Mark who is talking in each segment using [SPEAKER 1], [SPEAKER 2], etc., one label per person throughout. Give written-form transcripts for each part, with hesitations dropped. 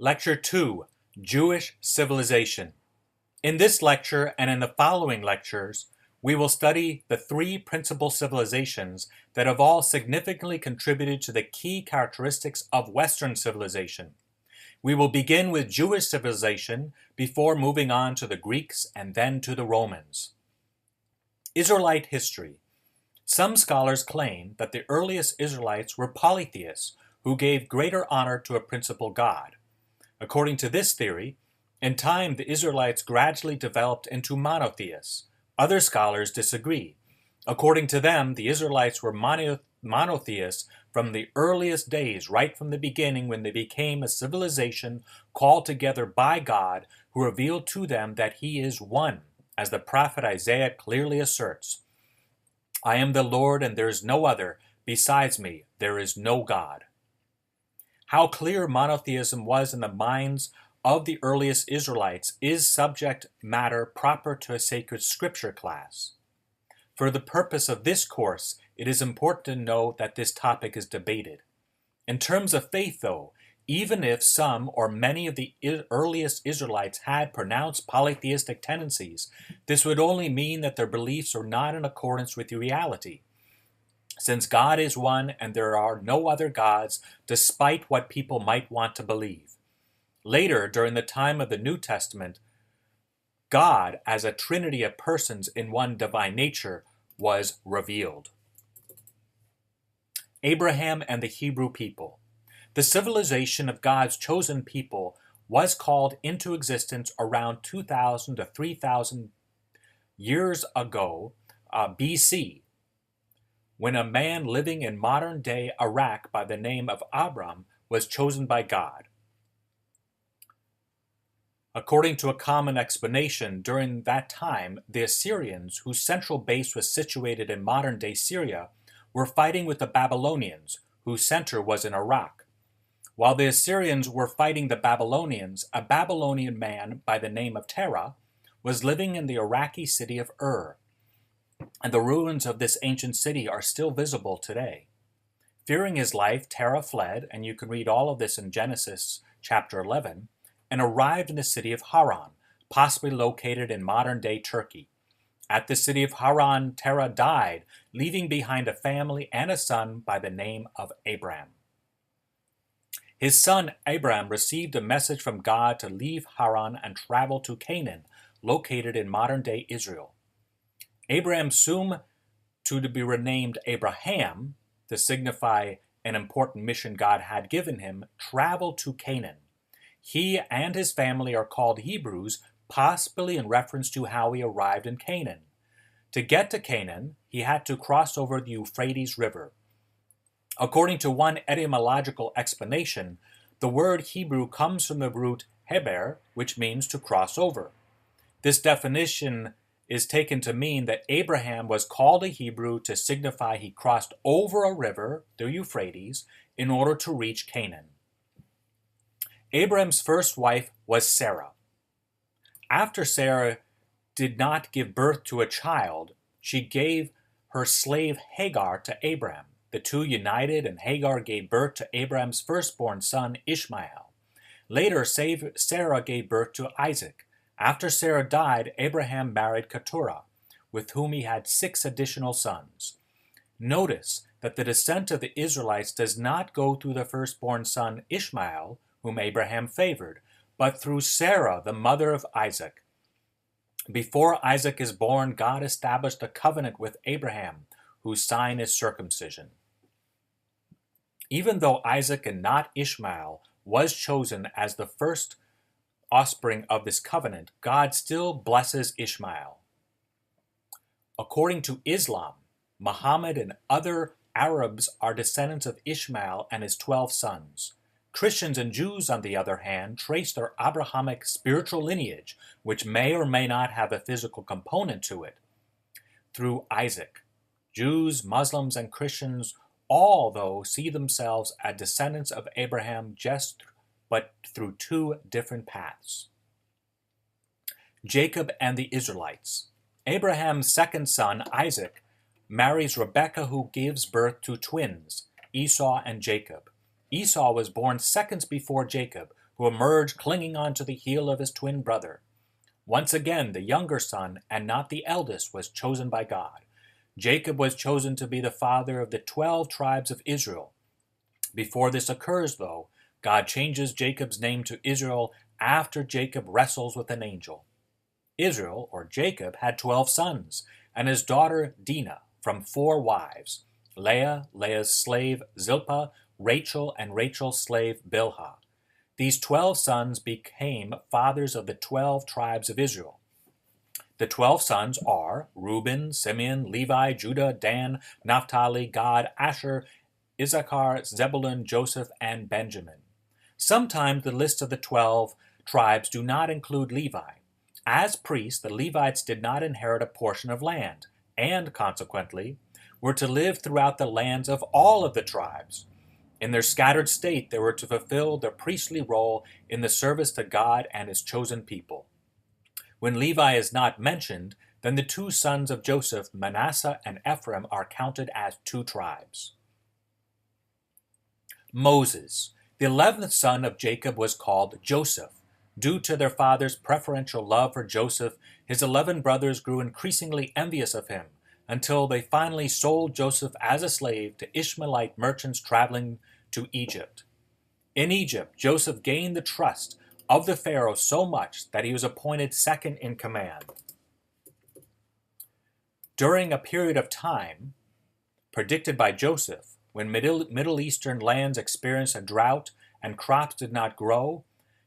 [SPEAKER 1] Lecture 2, Jewish Civilization. In this lecture and in the following lectures, we will study the three principal civilizations that have all significantly contributed to the key characteristics of Western civilization. We will begin with Jewish civilization before moving on to the Greeks and then to the Romans. Israelite history. Some scholars claim that the earliest Israelites were polytheists who gave greater honor to a principal god. According to this theory, in time the Israelites gradually developed into monotheists. Other scholars disagree. According to them, the Israelites were monotheists from the earliest days, right from the beginning when they became a civilization called together by God, who revealed to them that He is one, as the prophet Isaiah clearly asserts. I am the Lord, and there is no other. Besides me, there is no God. How clear monotheism was in the minds of the earliest Israelites is subject matter proper to a sacred scripture class. For the purpose of this course, it is important to know that this topic is debated. In terms of faith, though, even if some or many of the earliest Israelites had pronounced polytheistic tendencies, this would only mean that their beliefs are not in accordance with reality, since God is one and there are no other gods, despite what people might want to believe. Later, during the time of the New Testament, God, as a trinity of persons in one divine nature, was revealed. Abraham and the Hebrew people. The civilization of God's chosen people was called into existence around 2,000 to 3,000 years ago, BC, when a man living in modern-day Iraq by the name of Abram was chosen by God. According to a common explanation, during that time, the Assyrians, whose central base was situated in modern-day Syria, were fighting with the Babylonians, whose center was in Iraq. While the Assyrians were fighting the Babylonians, a Babylonian man by the name of Terah was living in the Iraqi city of Ur, and the ruins of this ancient city are still visible today. Fearing his life, Terah fled, and you can read all of this in Genesis chapter 11, and arrived in the city of Haran, possibly located in modern-day Turkey. At the city of Haran, Terah died, leaving behind a family and a son by the name of Abram. His son Abram received a message from God to leave Haran and travel to Canaan, located in modern-day Israel. Abram, soon to be renamed Abraham, to signify an important mission God had given him, traveled to Canaan. He and his family are called Hebrews, possibly in reference to how he arrived in Canaan. To get to Canaan, he had to cross over the Euphrates River. According to one etymological explanation, the word Hebrew comes from the root heber, which means to cross over. This definition is taken to mean that Abraham was called a Hebrew to signify he crossed over a river, the Euphrates, in order to reach Canaan. Abraham's first wife was Sarah. After Sarah did not give birth to a child, she gave her slave Hagar to Abraham. The two united, and Hagar gave birth to Abraham's firstborn son, Ishmael. Later, Sarah gave birth to Isaac. After Sarah died, Abraham married Keturah, with whom he had 6 additional sons. Notice that the descent of the Israelites does not go through the firstborn son Ishmael, whom Abraham favored, but through Sarah, the mother of Isaac. Before Isaac is born, God established a covenant with Abraham, whose sign is circumcision. Even though Isaac and not Ishmael was chosen as the first offspring of this covenant, God still blesses Ishmael. According to Islam, Muhammad and other Arabs are descendants of Ishmael and his 12 sons. Christians and Jews, on the other hand, trace their Abrahamic spiritual lineage, which may or may not have a physical component to it, through Isaac. Jews, Muslims, and Christians all, though, see themselves as descendants of Abraham but through 2 different paths. Jacob and the Israelites. Abraham's second son, Isaac, marries Rebekah, who gives birth to twins, Esau and Jacob. Esau was born seconds before Jacob, who emerged clinging onto the heel of his twin brother. Once again, the younger son, and not the eldest, was chosen by God. Jacob was chosen to be the father of the 12 tribes of Israel. Before this occurs, though, God changes Jacob's name to Israel after Jacob wrestles with an angel. Israel, or Jacob, had 12 sons, and his daughter Dinah from 4 wives, Leah, Leah's slave Zilpah, Rachel, and Rachel's slave Bilhah. These 12 sons became fathers of the 12 tribes of Israel. The 12 sons are Reuben, Simeon, Levi, Judah, Dan, Naphtali, Gad, Asher, Issachar, Zebulun, Joseph, and Benjamin. Sometimes the list of the 12 tribes do not include Levi. As priests, the Levites did not inherit a portion of land, and consequently, were to live throughout the lands of all of the tribes. In their scattered state, they were to fulfill their priestly role in the service to God and his chosen people. When Levi is not mentioned, then the 2 sons of Joseph, Manasseh and Ephraim, are counted as 2 tribes. Moses, the 11th son of Jacob, was called Joseph. Due to their father's preferential love for Joseph, his 11 brothers grew increasingly envious of him, until they finally sold Joseph as a slave to Ishmaelite merchants traveling to Egypt. In Egypt, Joseph gained the trust of the Pharaoh so much that he was appointed second in command. During a period of time predicted by Joseph, when Middle Eastern lands experienced a drought and crops did not grow,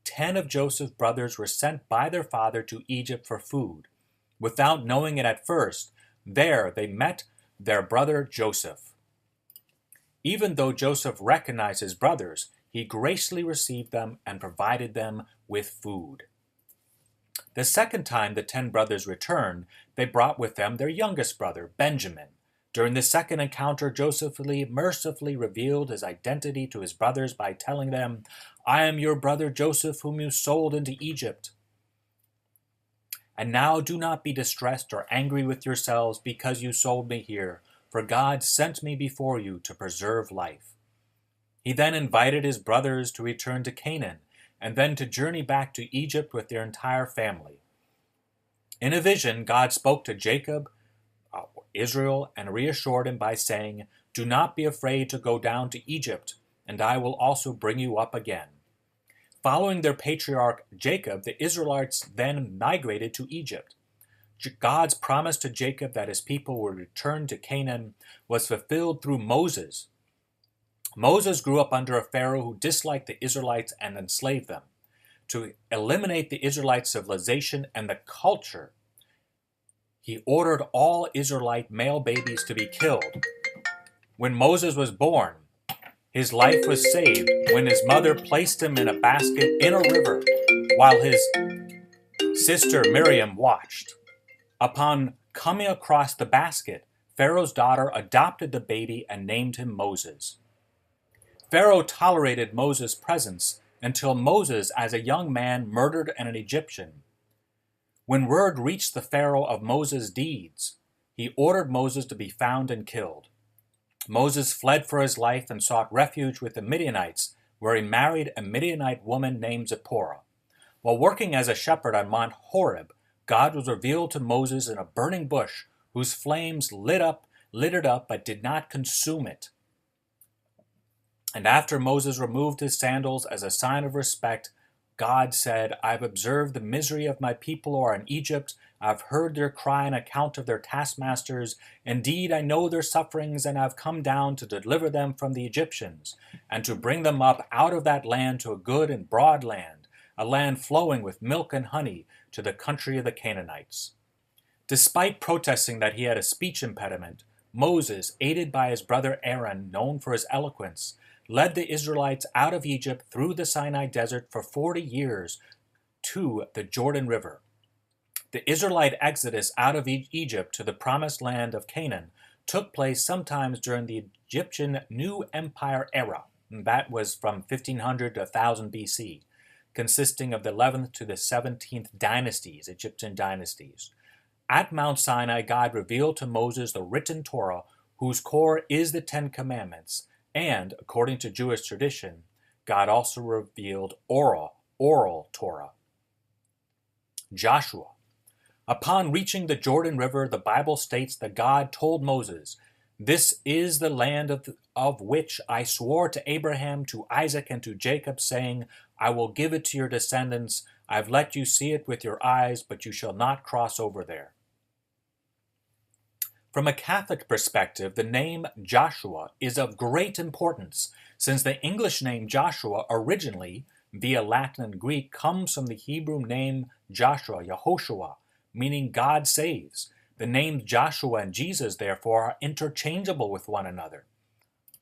[SPEAKER 1] 10 of Joseph's brothers were sent by their father to Egypt for food. Without knowing it at first, there they met their brother Joseph. Even though Joseph recognized his brothers, he graciously received them and provided them with food. The second time the 10 brothers returned, they brought with them their youngest brother, Benjamin. During the second encounter, Joseph mercifully revealed his identity to his brothers by telling them, "I am your brother Joseph, whom you sold into Egypt. And now do not be distressed or angry with yourselves because you sold me here, for God sent me before you to preserve life." He then invited his brothers to return to Canaan, and then to journey back to Egypt with their entire family. In a vision, God spoke to Jacob, Israel, and reassured him by saying, "Do not be afraid to go down to Egypt, and I will also bring you up again." Following their patriarch Jacob, the Israelites then migrated to Egypt. God's promise to Jacob that his people would return to Canaan was fulfilled through Moses. Moses grew up under a Pharaoh who disliked the Israelites and enslaved them. To eliminate the Israelite civilization and the culture, he ordered all Israelite male babies to be killed. When Moses was born, his life was saved when his mother placed him in a basket in a river while his sister Miriam watched. Upon coming across the basket, Pharaoh's daughter adopted the baby and named him Moses. Pharaoh tolerated Moses' presence until Moses, as a young man, murdered an Egyptian. When word reached the Pharaoh of Moses' deeds, he ordered Moses to be found and killed. Moses fled for his life and sought refuge with the Midianites, where he married a Midianite woman named Zipporah. While working as a shepherd on Mount Horeb, God was revealed to Moses in a burning bush whose flames lit it up but did not consume it. And after Moses removed his sandals as a sign of respect, God said, "I've observed the misery of my people who are in Egypt. I've heard their cry on account of their taskmasters. Indeed, I know their sufferings, and I've come down to deliver them from the Egyptians, and to bring them up out of that land to a good and broad land, a land flowing with milk and honey, to the country of the Canaanites." Despite protesting that he had a speech impediment, Moses, aided by his brother Aaron, known for his eloquence, led the Israelites out of Egypt through the Sinai Desert for 40 years to the Jordan River. The Israelite exodus out of Egypt to the promised land of Canaan took place sometimes during the Egyptian New Empire era, and that was from 1500 to 1000 BC, consisting of the 11th to the 17th dynasties, Egyptian dynasties. At Mount Sinai, God revealed to Moses the written Torah, whose core is the 10 Commandments, and, according to Jewish tradition, God also revealed oral Torah. Joshua. Upon reaching the Jordan River, the Bible states that God told Moses, "This is the land of which I swore to Abraham, to Isaac, and to Jacob, saying, I will give it to your descendants. I've let you see it with your eyes, but you shall not cross over there." From a Catholic perspective, the name Joshua is of great importance, since the English name Joshua originally, via Latin and Greek, comes from the Hebrew name Joshua, Yehoshua, meaning God saves. The names Joshua and Jesus, therefore, are interchangeable with one another.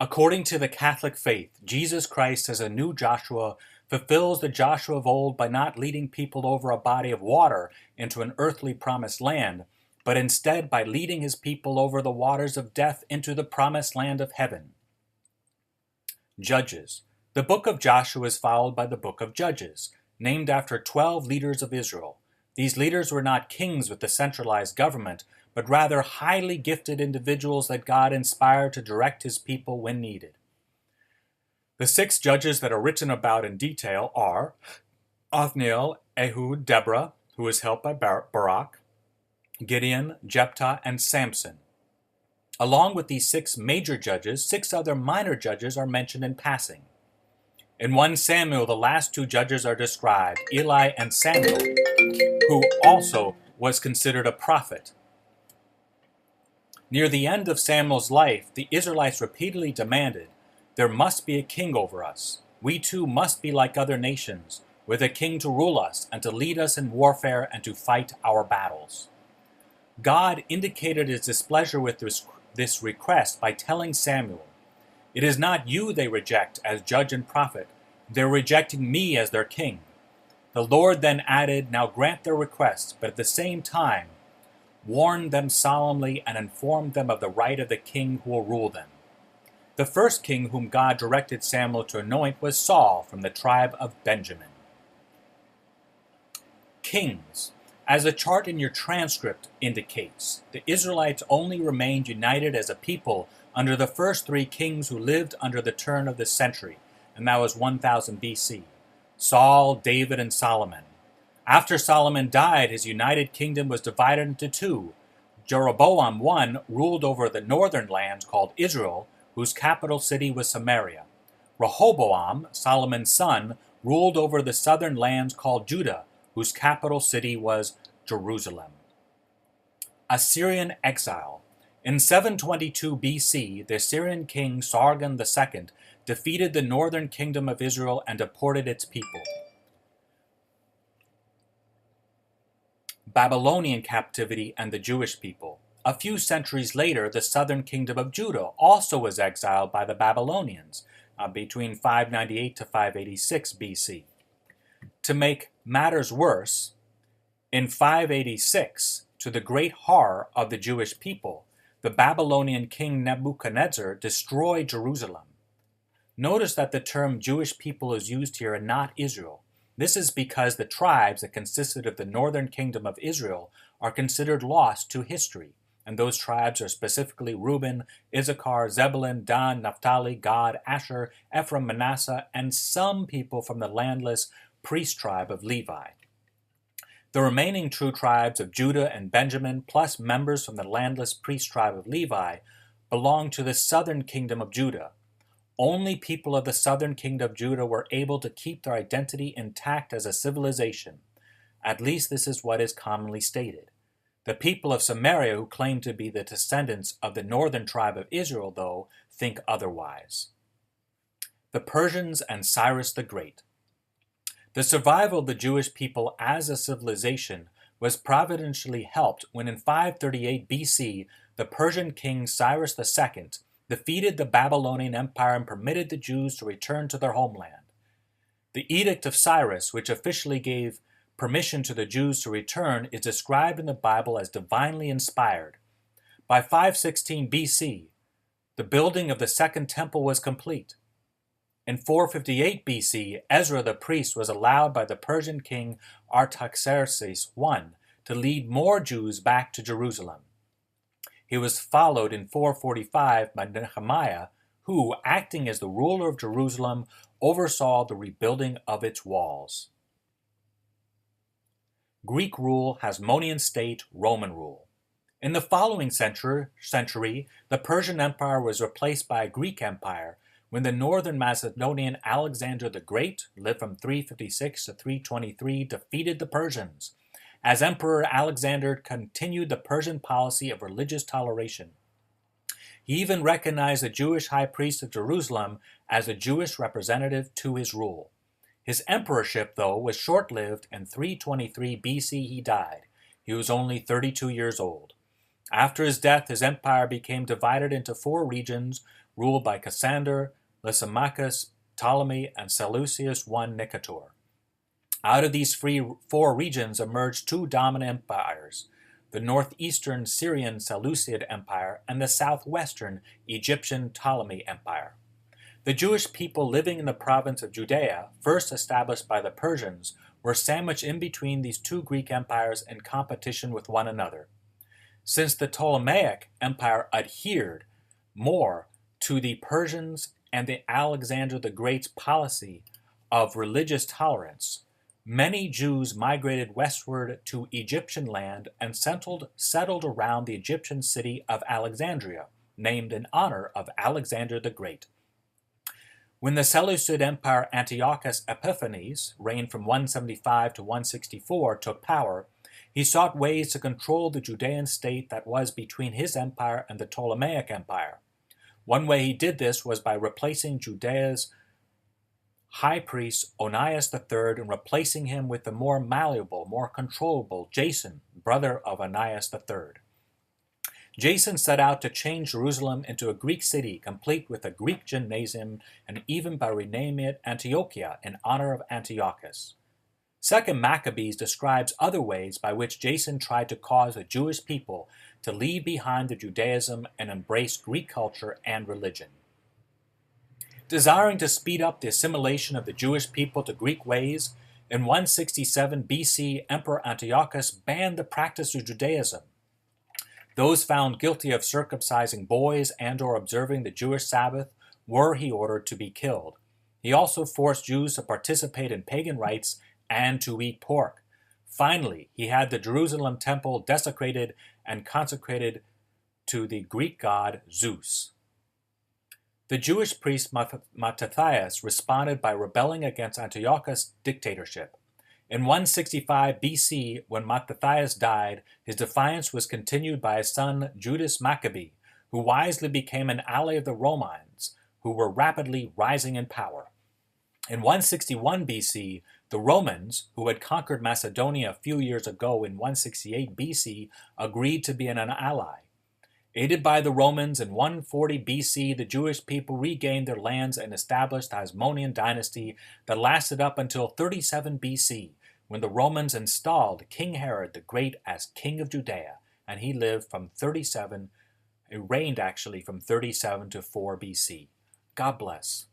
[SPEAKER 1] According to the Catholic faith, Jesus Christ as a new Joshua fulfills the Joshua of old by not leading people over a body of water into an earthly promised land, but instead by leading his people over the waters of death into the promised land of heaven. Judges. The book of Joshua is followed by the book of Judges, named after 12 leaders of Israel. These leaders were not kings with a centralized government, but rather highly gifted individuals that God inspired to direct his people when needed. The 6 judges that are written about in detail are Othniel, Ehud, Deborah, who is helped by Barak, Gideon, Jephthah, and Samson. Along with these 6 major judges, 6 other minor judges are mentioned in passing. In 1 Samuel, the last 2 judges are described, Eli and Samuel, who also was considered a prophet. Near the end of Samuel's life, the Israelites repeatedly demanded, "There must be a king over us. We too must be like other nations, with a king to rule us and to lead us in warfare and to fight our battles." God indicated his displeasure with this request by telling Samuel, "It is not you they reject as judge and prophet. They're rejecting me as their king." The Lord then added, "Now grant their request, but at the same time, warn them solemnly and inform them of the right of the king who will rule them." The first king whom God directed Samuel to anoint was Saul from the tribe of Benjamin. Kings. As the chart in your transcript indicates, the Israelites only remained united as a people under the first 3 kings who lived under the turn of the century, and that was 1000 BC. Saul, David, and Solomon. After Solomon died, his united kingdom was divided into 2. Jeroboam I ruled over the northern lands called Israel, whose capital city was Samaria. Rehoboam, Solomon's son, ruled over the southern lands called Judah, whose capital city was Jerusalem. Assyrian exile. In 722 BC, the Assyrian king Sargon II defeated the northern kingdom of Israel and deported its people. Babylonian captivity and the Jewish people. A few centuries later, the southern kingdom of Judah also was exiled by the Babylonians between 598 to 586 BC. To make matters worse, in 586, to the great horror of the Jewish people, the Babylonian king Nebuchadnezzar destroyed Jerusalem. Notice that the term Jewish people is used here and not Israel. This is because the tribes that consisted of the northern kingdom of Israel are considered lost to history, and those tribes are specifically Reuben, Issachar, Zebulun, Dan, Naphtali, Gad, Asher, Ephraim, Manasseh, and some people from the landless priest tribe of Levi. The remaining true tribes of Judah and Benjamin, plus members from the landless priest tribe of Levi, belong to the southern kingdom of Judah. Only people of the southern kingdom of Judah were able to keep their identity intact as a civilization. At least this is what is commonly stated. The people of Samaria, who claim to be the descendants of the northern tribe of Israel, though, think otherwise. The Persians and Cyrus the Great. The survival of the Jewish people as a civilization was providentially helped when in 538 BC, the Persian king Cyrus II defeated the Babylonian Empire and permitted the Jews to return to their homeland. The Edict of Cyrus, which officially gave permission to the Jews to return, is described in the Bible as divinely inspired. By 516 BC, the building of the Second Temple was complete. In 458 BC, Ezra the priest was allowed by the Persian king Artaxerxes I to lead more Jews back to Jerusalem. He was followed in 445 by Nehemiah, who, acting as the ruler of Jerusalem, oversaw the rebuilding of its walls. Greek rule, Hasmonean state, Roman rule. In the following century, the Persian Empire was replaced by a Greek Empire when the northern Macedonian Alexander the Great, lived from 356 to 323, defeated the Persians. As Emperor Alexander continued the Persian policy of religious toleration. He even recognized the Jewish high priest of Jerusalem as a Jewish representative to his rule. His emperorship, though, was short-lived. In 323 BC he died. He was only 32 years old. After his death, his empire became divided into 4 regions, ruled by Cassander, Lysimachus, Ptolemy, and Seleucus I Nicator. Out of these 4 regions emerged 2 dominant empires, the northeastern Syrian Seleucid Empire and the southwestern Egyptian Ptolemy Empire. The Jewish people living in the province of Judea, first established by the Persians, were sandwiched in between these 2 Greek empires in competition with one another. Since the Ptolemaic Empire adhered more to the Persians and the Alexander the Great's policy of religious tolerance, many Jews migrated westward to Egyptian land and settled around the Egyptian city of Alexandria, named in honor of Alexander the Great. When the Seleucid Empire Antiochus Epiphanes, reigned from 175 to 164, took power, he sought ways to control the Judean state that was between his empire and the Ptolemaic Empire. One way he did this was by replacing Judea's high priest Onias III and replacing him with the more malleable, more controllable Jason, brother of Onias III. Jason set out to change Jerusalem into a Greek city, complete with a Greek gymnasium, and even by renaming it Antiochia in honor of Antiochus. 2nd Maccabees describes other ways by which Jason tried to cause the Jewish people to leave behind the Judaism and embrace Greek culture and religion. Desiring to speed up the assimilation of the Jewish people to Greek ways, in 167 BC, Emperor Antiochus banned the practice of Judaism. Those found guilty of circumcising boys and/or observing the Jewish Sabbath were, he ordered, to be killed. He also forced Jews to participate in pagan rites and to eat pork. Finally, he had the Jerusalem temple desecrated and consecrated to the Greek god Zeus. The Jewish priest Mattathias responded by rebelling against Antiochus' dictatorship. In 165 BC, when Mattathias died, his defiance was continued by his son Judas Maccabee, who wisely became an ally of the Romans, who were rapidly rising in power. In 161 BC, the Romans, who had conquered Macedonia a few years ago in 168 BC, agreed to be an ally. Aided by the Romans, in 140 BC, the Jewish people regained their lands and established the Hasmonean dynasty that lasted up until 37 BC, when the Romans installed King Herod the Great as king of Judea, and he reigned from 37 to 4 BC. God bless.